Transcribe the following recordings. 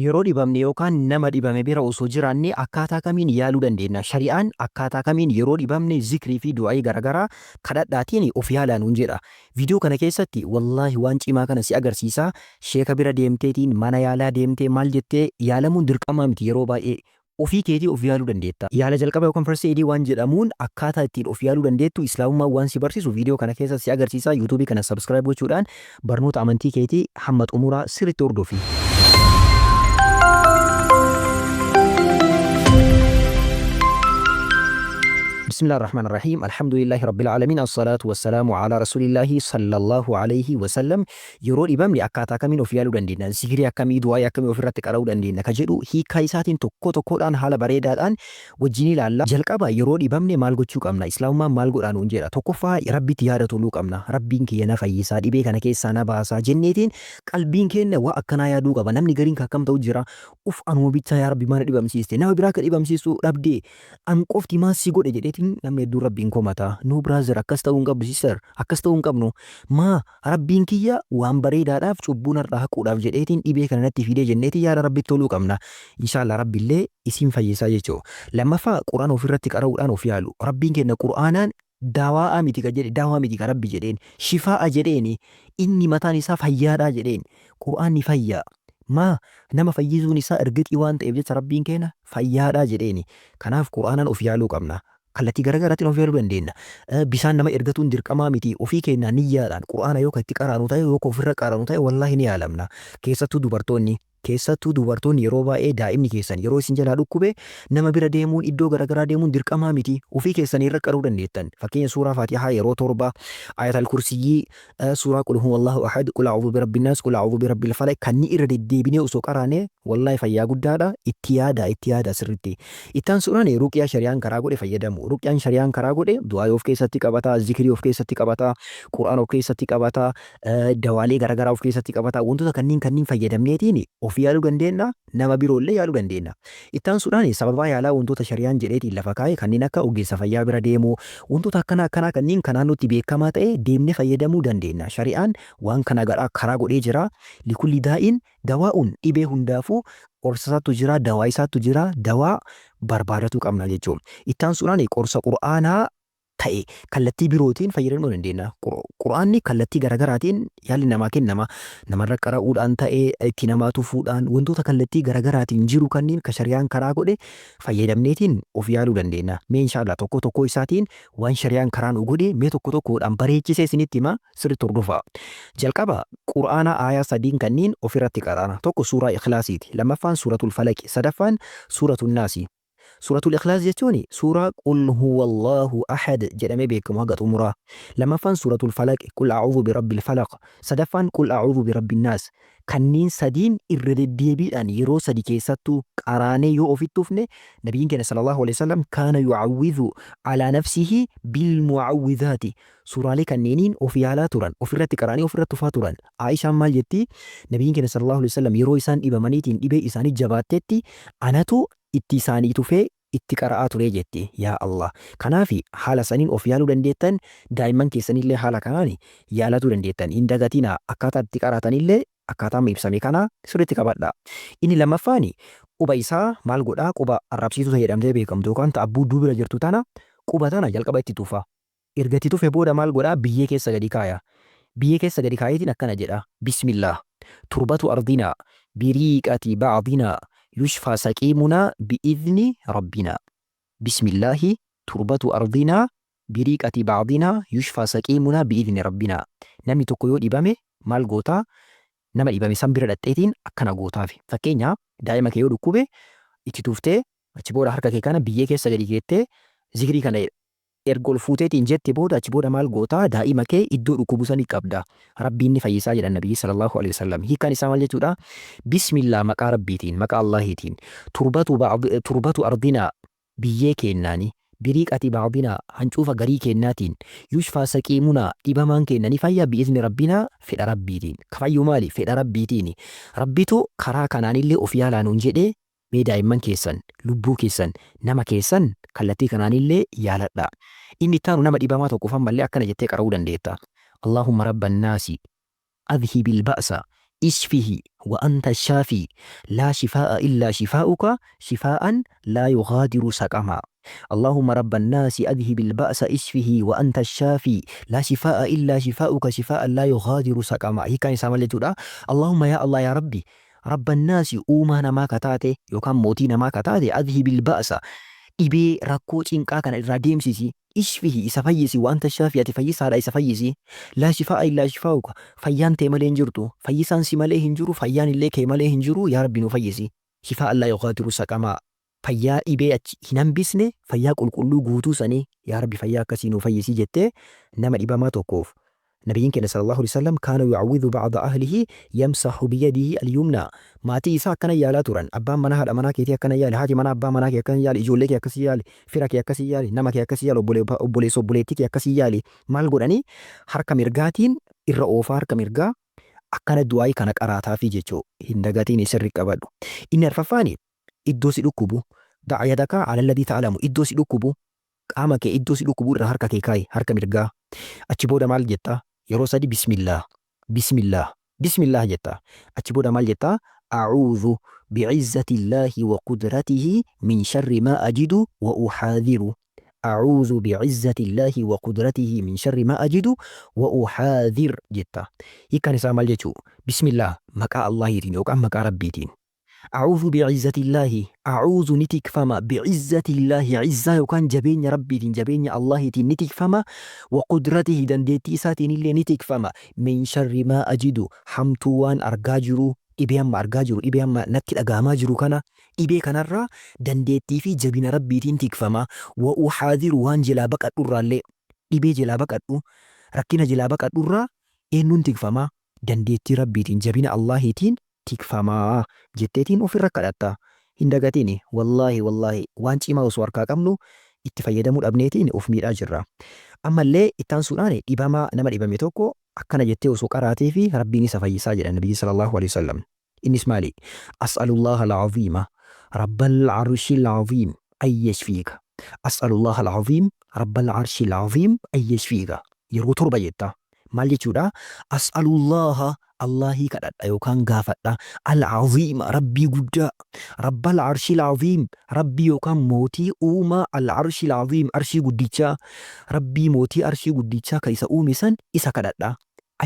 Yeroo dhibamne yookaan nama dhibame bira osoo jiraanne akkaataa kamiin yaaluu dandeenya? Shari'aan akkaataa kamiin yeroo dhibamne zikrii fi du'aa'ii garaagaraa kadhadhaatiin of yaalaa nuun jedha. Viidiyoo kana keessatti wallaahi waan cimaa kana si agarsiisa. Sheeka bira deemteetiin mana yaalaa deemtee maal jettee yaalamuun dirqamaa miti yeroo baay'ee. Ofii keetii of yaaluu dandeetta. Yaala jalqaba yookaan first aid waan jedhamuun akkaataa ittiin of yaaluu dandeettu islaamummaan waan si barsiisu viidiyoo kana keessatti si agarsiisa. YouTube kana subscribe gochuudhaan barnoota amantii keetii hamma xumuraa sirriitti hordofi. بسم الله الرحمن الرحيم الحمد لله رب العالمين الصلاة والسلام على رسول الله صلى الله عليه وسلم يرو إبام لأكاتا كمين وفيالو دندينا زكري أكامي دعاء أكامي وفرات كراو دندينا كجدو هي كايساتين تكو الآن حال بريدات الآن وجيني لالله جلقابا يرو إبام مالغو تشوك أمنا إسلام ما مالغو الآن ونجيرا تكوفا ربي تيارة تلوك أمنا ربين كي ينفايسا ديبه كان كيسانا باسا جنيتين قلبين كي وأكنا يادوك أبا نمني غرين كاكم توجرا أف أنو بيتا يا ربي مانا إبام سيستي ناو براك إبام سيستو ربدي أن قفتي ما سيقود جديتين namni hedduu rabbiin komata nu braazer akkas ta'uu hin qabdu sister akkas ta'uu hin qabnu rabbiin kiyya waan bareedaadhaaf cubbuun irraa haquudhaaf jedheetiin dhibee kana natti fidee jenneetiin yaada rabbitti toluu qabna inshaallah rabbiillee isin fayyisaa jechuudha lammaffaa quraan ofirratti qara'uudhaan of yaalu rabbiin kenna quraanaan daawaa miti ka jedhe daawaa miti ka rabbi jedheen shifaa'a jedheeni inni mataan isaa fayyaadhaa jedheen quraan ni fayyaa nama fayyisuun isaa ergitii waan ta'eef jecha rabbiin kenna fayyaadhaa jedheeni kanaaf quraanaan of yaaluu qabna. Kallattii garaagaraatiin of yaaluu dandeenya. Bisaan nama ergatuun dirqamaa miti ofii keenyaa niyyaadhaan quraana yoo itti qaraanu ta'e yoo ofirra qaraanu ta'e wallaahi ni yaalamna. Keessattuu dubartoonni yeroo baay'ee daa'imni keessan yeroo isin jalaa dhukkube nama bira deemuun iddoo garaagaraa deemuun dirqamaa miti ofii keessanii irra qaruu dandeettan. Fakkeenya suuraa Faatihaa yeroo torba ayatal kursiyyii suuraa qul huwallahu ahad qul a'uudhu birabbil naas qul a'uudhu birabbil falaq kan ni irra deddeebinee osoo qaraane wallaahi fayyaa guddaadha itti yaada sirriitti. Ittaan suuraan ruqiyaa shari'aan karaa godhe fayyadamu. Ruqiyaan shari'aan karaa godhe du'aa of keessatti qabata, zikrii of keessatti qabata, quraan of keessatti qabata, dawaalee garaagaraa of keessatti qabata. Wantoota kanneen fayyadamneetiin of yaaluu dandeenya nama biroollee yaaluu dandeenya. Ittaan suuraan sababa yaalaa wantoota shari'aan jedheetiin lafa kaa'e kanneen akka ogeessa fayyaa bira deemuu wantoota akkanaa kanneen kanaan nutti beekamaa ta'e deemnee fayyadamuu dandeenya. Shari'aan waan kana karaa godhee jira. Likulli daa'in dawaa'uun dhibee hundaafuu qorsa isaatu jira, dawaa isaatu jira, dawaa barbaadatu qabna jechuudha. Ittaan suuraan qorsa qura'aanaa ta'e kallattii birootiin fayyadamuu dandeenya. Quraanni kallattii garaagaraatiin yaalli namaa kennama. Namarra qara'uudhaan ta'e itti namaa tufuudhaan wantoota kallattii garaagaraatiin jiru kanneen ka shari'aan karaa godhe fayyadamneetiin of yaaluu dandeenya. Mee inshaallah tokko isaatiin waan shari'aan karaa nu godhe mee tokkodhaan bareechisee isinitti hima sirriitti hordofaa. Jalqaba quraana aayaa sadiin kanneen ofirratti qara'ana. Tokko suuraa ikhlaasiiti. Lammaffaan suuratul falaqi. Sadaffaan suuratul naasi. Suuratul Ikhlaas jechuun suuraa qul huwallahu ahad jedhamee beekamu haga xumuraa. Lammaffaan suuratul falaq qul a'uudhu birabbil falaq. Sadaffaan qul a'uudhu birabbin naas. Kanneen sadiin irra deddeebiidhaan yeroo sadi keessattuu qaraanee yoo ofitti ufne nabiyyiin keenya sallallahu alaihi wasallam kaana yu'awwidhu ala nafsihi bil mu'awwidhaati. Suuraalee kanneeniin of yaalaa turan ofirratti qaraanii ofirratti ufaa turan. Aishaan maal jetti nabiyyiin keenya sallallahu alaihi wasallam yeroo isaan dhibamaniitiin dhibee isaanii jabaattetti anatu itti isaanii tufee itti qara'aa ture jetti yaa Allah. Kanaaf haala saniin of yaaluu dandeettan daa'imman keessanillee haala kanaan yaalatu dandeettan. Hin dagatinaa akkaataa itti qaraatanillee akkaataa ibsame kana sirriitti qabadha. Inni lammaffaan quba isaa maal godhaa quba arrabsiituu jedhamtee beekamtu yookaan ta'abbuu bira jirtu tana quba tana jalqaba itti tufa. Erga itti tufe booda maal godhaa biyyee keessa gadi kaaya. Biyyee keessa gadi kaayetiin akkana jedha bismillah turbatu ardinaa biriiqati ba'adinaa يشفى سقيمنا بإذن ربنا بسم الله تربة أرضنا بريقة بعضنا يشفى سقيمنا بإذن ربنا نمي تقيو إبامي مال غوتا نما إبامي سنبرا لتأتين أكنا غوتا في فكينيا دائما كيو ركوبة اتتوفتي أتبورا حركة كيكانا بيكي سجري كيتي ذكري كان ergol fuuteetiin jette booda achi booda maal gootaa daa'ima kee iddoo dhukkubusanii qabda. Rabbiin ni fayyisaa jedhan nabiyyi sallallahu alaihi wasallam. Hiikaan isaa maal jechuudha? Bismillah maqaa rabbiitiin maqaa Allahiitiin turbatu ardinaa biyyee kennaani biriiqati ba'adinaa hancuufa garii kennaatiin yushfaa saqiimunaa dhibamaan kennani fayyaa bi'izni rabbinaa fedha rabbiitiin. Kafayyuu maali? Fedha rabbiitiin. Rabbitu karaa kanaanillee of yaalaanuun jedhee mee daa'imman keessan lubbuu keessan nama keessan kallattii kanaanillee yaaladha. Inni ittaanu nama dhibamaa tokkoofan mallee akkana jettee qara'uu dandeetta. Allahumma rabban naasi adhibil ba'sa اشفه وأنت الشافي لا شفاء إلا شفاؤك شفاء لا يغادر سقما. اللهم رب الناس أذهب البأس اشفه وأنت الشافي لا شفاء إلا شفاؤك شفاء لا يغادر سقما. هي كان سامل جدا. اللهم يا الله يا ربي رب الناس أوما ما كتاتي يوكان موتين ما كتاتي أذهب البأس dhibee rakkoo cinqaa kana irraa deemsisi ishfihi isa fayyisi wanta shaafi ati fayyisaadha isa fayyisi laa shifaa'a illaa shifaa'uka fayyaan tee malee hin jirtu fayyisaan si malee hin jiru fayyaan illee kee malee hin jiru yaa rabbi nu fayyisi shifaa'a allaa yuqaadiru saqamaa fayyaa dhibee achi hin hambisne fayyaa qulqulluu guutuu sanii yaa rabbi fayyaa akkasii nu fayyisi jettee nama dhibamaa tokkoof نبيين كان صلى الله عليه وسلم كانوا يعوذ بعض أهله يمسح بيده اليمنى ما تيسا كان يالا توران أبا منا هذا منا كيتي كان يالي هاجي منا أبا منا كي كان يالي إجولك يا كسي يالي فراك يا كسي يالي نمك يا كسي يالي أبولي صبوليتك يا كسي يالي مال قراني حركة مرقاتين الرؤوف حركة مرقا أكان الدعاء كانك أراتها في جيتشو هندقاتين سرق أبادو إن الففاني إدوسي لكبو دع يدك على الذي تعلم إدوسي لكبو قامك إدوسي لكبو حركة كيكاي حركة مرقا أتشبودا مال جتا yeroo sadi bismillah bismillah bismillah jetta achi booda maal jetta a'uudhu bi'izzati illaahi wa qudratihi min sharri maa ajidu wa uhaadhiru a'uudhu bi'izzati illaahi wa qudratihi min sharri maa ajidu wa uhaadhir jetta hiikkaan isaa maal jechuu bismillah maqaa allahiitiin yookaan maqaa rabbiitiin أعوذ بعزة الله أعوذ نتك فما بعزة الله عزة يكون جبين ربي جبين الله نتك فما وقدرته دندتي ساتين اللي نتك فما من شر ما أجد حمتوان أرجاجرو إبيام أرجاجرو إبيام نكل أجاماجرو كنا إبي كان الرا دندتي في جبين ربي تنتك فما وأحاذر وان جلابك أدورا لي إبي جلابك أدو ركنا جلابك أدورا إنو نتك فما دندتي ربي جبين الله tikfamaa jetteetiin ofirra kadhatta hin dagatini wallaahi waan cimaa osoo harkaa qabnu itti fayyadamuu dhabneetiin of miidhaa jirra ammallee ittaan suudhaan dhibamaa nama dhibame tokko akkana jettee osoo qaraatee fi rabbiin isa fayyisaa jedha nabiyyi sallallahu alaihi wasallam innis maali as'alullaha al-azima rabbal arshil azim ay yashfiika as'alullaha al-azim rabbal arshil azim ay yashfiika yeroo torba jetta maal jechuudha as'alullaha Allahi kadhadha yookaan gaafadha al-azima rabbii guddaa rabbal arshil azim rabbii yookaan mootii uumaa al-arshil azim arshii guddichaa rabbii mootii arshii guddichaa ka isa uume san isa kadhadha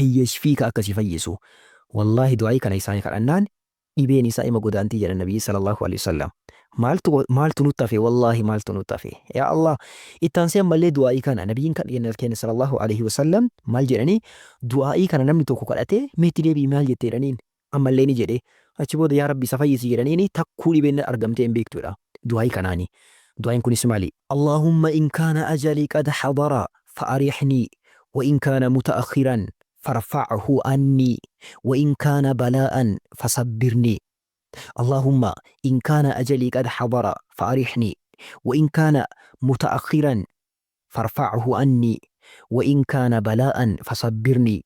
ayyashfiika akkasi fayyisu wallahi du'aa'ii kana isaanii kadhannaan dhibeen isaa ima godaantii jedha nabiyyi sallallahu alaihi wasallam maaltu nutti hafe wallaahi maaltu nutti hafe yaa Allah ittaansee ammallee du'aa'ii kana nabiyyiin keenya sallallahu alaihi wasallam maal jedhanii du'aa'ii kana namni tokko kadhatee meetti deebii maal jettee jedhaniin ammallee ni jedhe achi booda yaa rabbi isa fayyisi jedhaniini takkuu dhibeen argamtee hin beektuudha du'aa'ii kanaani du'aa'iin kunis maali Allahumma in kaana ajalii qad hadara fa'arixnii wa in kaana muta'akhiran فارفعه عني وإن كان بلاء فصبرني اللهم إن كان أجلي قد حضر فأرحني وإن كان متأخرا فارفعه عني وإن كان بلاء فصبرني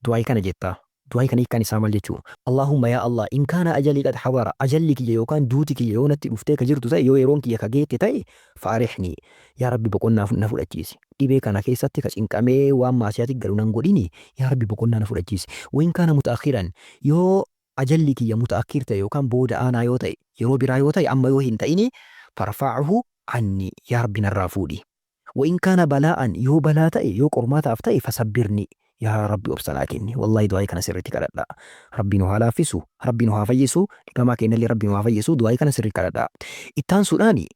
دعائي كان جتا دعائي كان سامل جتو اللهم يا الله إن كان أجلي قد حضر أجلك يوكان دوتك يونت مفتيك جرت زي يويرونك يكاجيت تاي فأرحني يا ربي بقولنا نفول أجيسي dhibee kana keessatti ka cinqamee waan maasiyaati garuu nan godhini yaa rabbi boqonnaa na fudhachiisi wayin kana mutaakiran yoo ajalli kiyya mutaakkir ta'e yookaan booda aanaa yoo ta'e yeroo biraa yoo ta'e amma yoo hin ta'ini farfaacuhu anni yaa rabbi narraa fuudhi wayin kana balaa'an yoo balaa ta'e yoo qormaataaf ta'e fasabbirni yaa rabbi obsanaa kenni wallaahi du'aa'ii kana sirriitti kadhadha rabbi nu haa laaffisu rabbi nu haa fayyisu dhibamaa kennallee rabbi nu haa fayyisu du'aa'ii kana sirriitti kadhadha ittaan suudhaani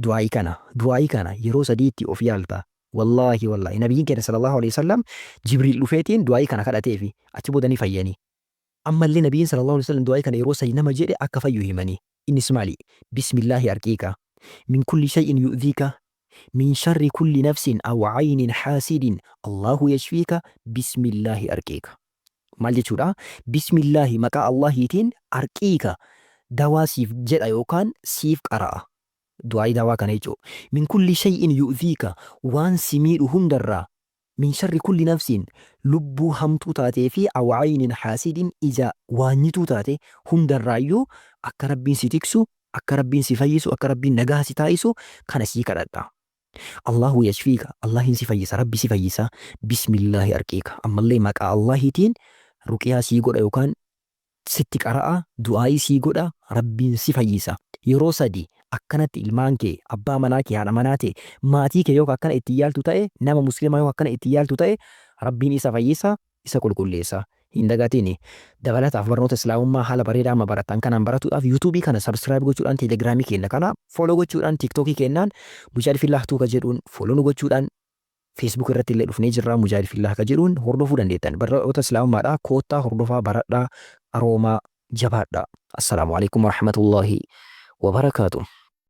du'aa'ii kana yeroo sadiitti of yaalta والله نبيين كده صلى الله عليه وسلم جبريل لفيتين دعائي كان كده في أتبو دني فياني أما اللي نبيين صلى الله عليه وسلم دعائي كان يروس إنما جري أكفى يهمني إن اسمع بسم الله أركيك من كل شيء يؤذيك من شر كل نفس أو عين حاسد الله يشفيك بسم الله أركيك ما اللي تقول بسم الله مكا الله يتين أركيك دوا سيف جد أيوكان سيف قراءة دعاء دوا كان يجو من كل شيء يؤذيك وان سمير هندرا من شر كل نفس لبو همتو تاتي في أو عين حاسد إذا وانيتو تاتي هندرا يو أكربين ستكسو أكربين سفيسو أكربين نجاه ستايسو كان سيكرتا الله يشفيك الله سفيس ربي سفيسا بسم الله أركيك أما اللي ماك الله تين رقيا سيقول أيوكان sitti qara'a, du'aayii sii godha, rabbiin si fayyisa. Yeroo sadi akkanatti ilmaan kee, abbaa manaa kee, haadha manaa ta'e, maatii kee yoo akkana itti yaaltu ta'e, nama musliimaa yoo akkana itti yaaltu ta'e, rabbiin isa fayyisa, isa qulqulleessa. Hin dagatiin dabalataaf barnoota islaamummaa haala bareedaa amma barattan kanaan baratuudhaaf yuutuubii kana sabskiraayib gochuudhaan teelegiraamii keenya kana fooloo gochuudhaan tiiktookii kennaan Mujaahid Fillah Tuuka jedhuun fooloo nu gochuudhaan feesbuuk irratti illee dhufnee jirra Mujaahid Fillah ka jedhuun hordofuu dandeettan. Barnoota islaamummaadhaa koottaa hordofaa baradhaa aroomaa jabaadhaa. Assalaamu alaikum warahmatullaahi wabarakaatuh.